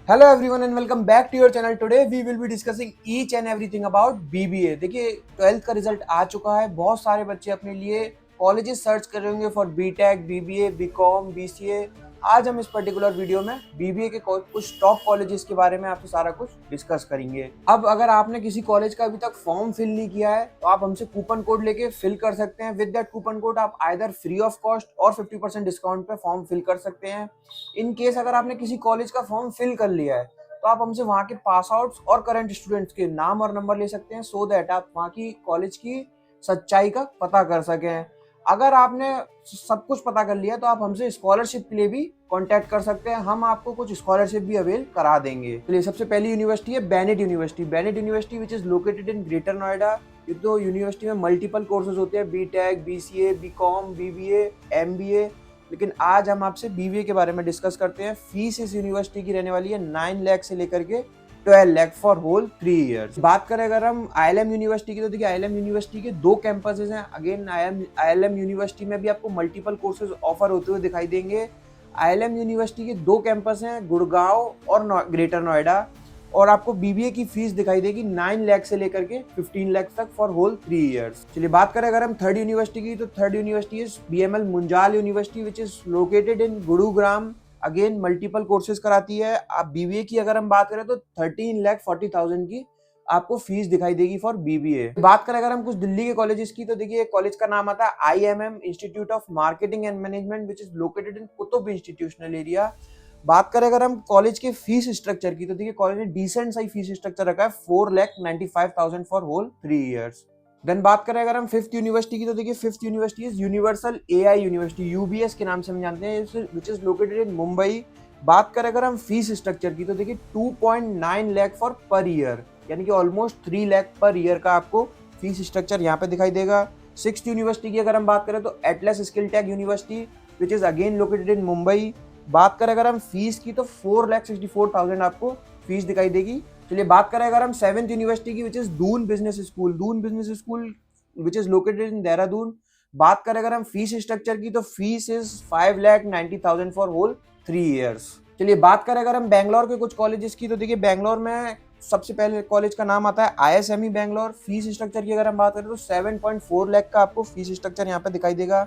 Hello everyone and welcome back to your channel. Today we will be discussing each and everything about BBA. देखिए, 12th का result आ चुका है। बहुत सारे बच्चे अपने लिए कॉलेजेस सर्च कर रहे होंगे for BTech, BBA, BCom, BCA. आज हम इस पर्टिकुलर वीडियो में बीबीए के कुछ टॉप कॉलेजेस के बारे में आपसे सारा कुछ डिस्कस करेंगे। अब अगर आपने किसी कॉलेज का अभी तक फॉर्म फिल नहीं किया है तो आप हमसे कूपन कोड लेके फिल कर सकते हैं। विद दैट कूपन कोड आप आइदर फ्री ऑफ कॉस्ट और 50% डिस्काउंट पे फॉर्म फिल कर सकते हैं। इन केस अगर आपने किसी कॉलेज का फॉर्म फिल कर लिया है तो आप हमसे वहाँ के पास आउट्स और करंट स्टूडेंट्स के नाम और नंबर ले सकते हैं, सो दैट आप वहाँ की कॉलेज की सच्चाई का पता कर सकें। अगर आपने सब कुछ पता कर लिया तो आप हमसे स्कॉलरशिप के लिए भी कांटेक्ट कर सकते हैं। हम आपको कुछ स्कॉलरशिप भी अवेल करा देंगे। चलिए, सबसे पहली यूनिवर्सिटी है Bennett University. Bennett University which is located in Greater Noida. ये तो यूनिवर्सिटी में मल्टीपल कोर्सेज होते हैं, BTech, BCA, BCom, BBA, MBA. लेकिन आज हम आपसे बीबीए के बारे में डिस्कस करते हैं। फीस इस यूनिवर्सिटी की रहने वाली है 9 लाख से लेकर के 12 लाख फॉर होल 3 इयर्स। बात करें अगर हम आईएलएम यूनिवर्सिटी की, तो देखिए आईएलएम यूनिवर्सिटी के 2 कैंपसेस हैं। अगेन आईएलएम यूनिवर्सिटी में भी आपको मल्टीपल कोर्सेज ऑफर होते हुए दिखाई देंगे। आईएलएम यूनिवर्सिटी के 2 कैंपस हैं, गुड़गांव और ग्रेटर नोएडा। और आपको बीबीए की फीस दिखाई देगी 9 लाख से लेकर के 15 लाख तक फॉर होल 3 इयर्स। चलिए बात करें अगर हम थर्ड यूनिवर्सिटी की, तो third university is BML Munjal university which is located in Gurugram. Again multiple courses कराती है। आप बीबीए की अगर हम बात करें तो 13,40,000 की आपको फीस दिखाई देगी फॉर बीबीए। बात करें अगर हम कुछ दिल्ली के कॉलेजेस की, तो देखिए कॉलेज का नाम आता है IMM institute of marketing and management which is located in Qutub institutional area. बात करें अगर हम कॉलेज के फीस स्ट्रक्चर की, तो देखिए कॉलेज ने डिसेंट सही फीस स्ट्रक्चर रखा है, 4,95,000 फॉर होल 3 इयर्स। देन बात करें अगर हम फिफ्थ यूनिवर्सिटी की, तो देखिए fifth university is universal AI university, UBS के नाम से हम जानते हैं, विच इज लोकेटेड इन मुंबई। बात करें अगर हम फीस स्ट्रक्चर की, तो देखिए 2.9 लाख फॉर पर ईयर, यानी कि ऑलमोस्ट 3 लाख पर ईयर का आपको फीस स्ट्रक्चर यहाँ पे दिखाई देगा। सिक्स यूनिवर्सिटी की अगर हम बात करें तो atlas skill tech university which is again located in Mumbai. बात करें अगर हम फीस की, तो 4,64,000 आपको फीस दिखाई देगी। चलिए बात करें अगर हम सेवेंथ यूनिवर्सिटी की which is Doon Business School, Doon Business School which is located in Dehradun. बात करें अगर हम फीस स्ट्रक्चर की, तो fees is 5,90,000 for whole 3 years. चलिए बात करें अगर हम बैंगलोर के कुछ कॉलेजेस की, तो देखिए बैंगलोर में सबसे पहले कॉलेज का नाम आता है आईएसएमई बैंगलोर। फीस स्ट्रक्चर की अगर हम बात करें तो 7.4 लाख का आपको फीस स्ट्रक्चर यहाँ पे दिखाई देगा।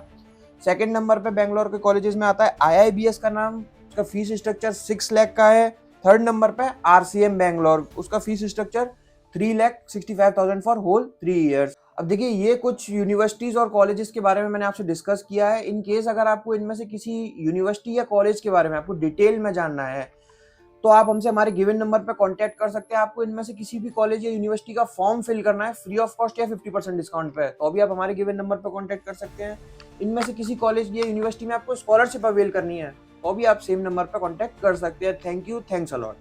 सेकंड नंबर पे बेंगलोर के कॉलेजेस में आता है आईआईबीएस का नाम, उसका फीस स्ट्रक्चर 6 लाख का है। थर्ड नंबर पे आरसीएम बेंगलोर, उसका fees structure 3,65,000 for whole 3 years. अब देखिए ये कुछ यूनिवर्सिटीज और कॉलेजेस के बारे में मैंने आपसे डिस्कस किया है। इन केस अगर आपको इनमें से किसी यूनिवर्सिटी या कॉलेज के बारे में आपको डिटेल में जानना है तो आप हमसे हमारे गिवन नंबर पर कांटेक्ट कर सकते हैं। आपको इनमें से किसी भी कॉलेज या यूनिवर्सिटी का फॉर्म फिल करना है फ्री ऑफ कॉस्ट या 50% डिस्काउंट पे, तो अभी आप हमारे गिवन नंबर पर कांटेक्ट कर सकते हैं। इनमें से किसी कॉलेज या यूनिवर्सिटी में आपको स्कॉलरशिप अवेल करनी है तो भी आप सेम नंबर पर कांटेक्ट कर सकते हैं। Thank you, thanks a lot.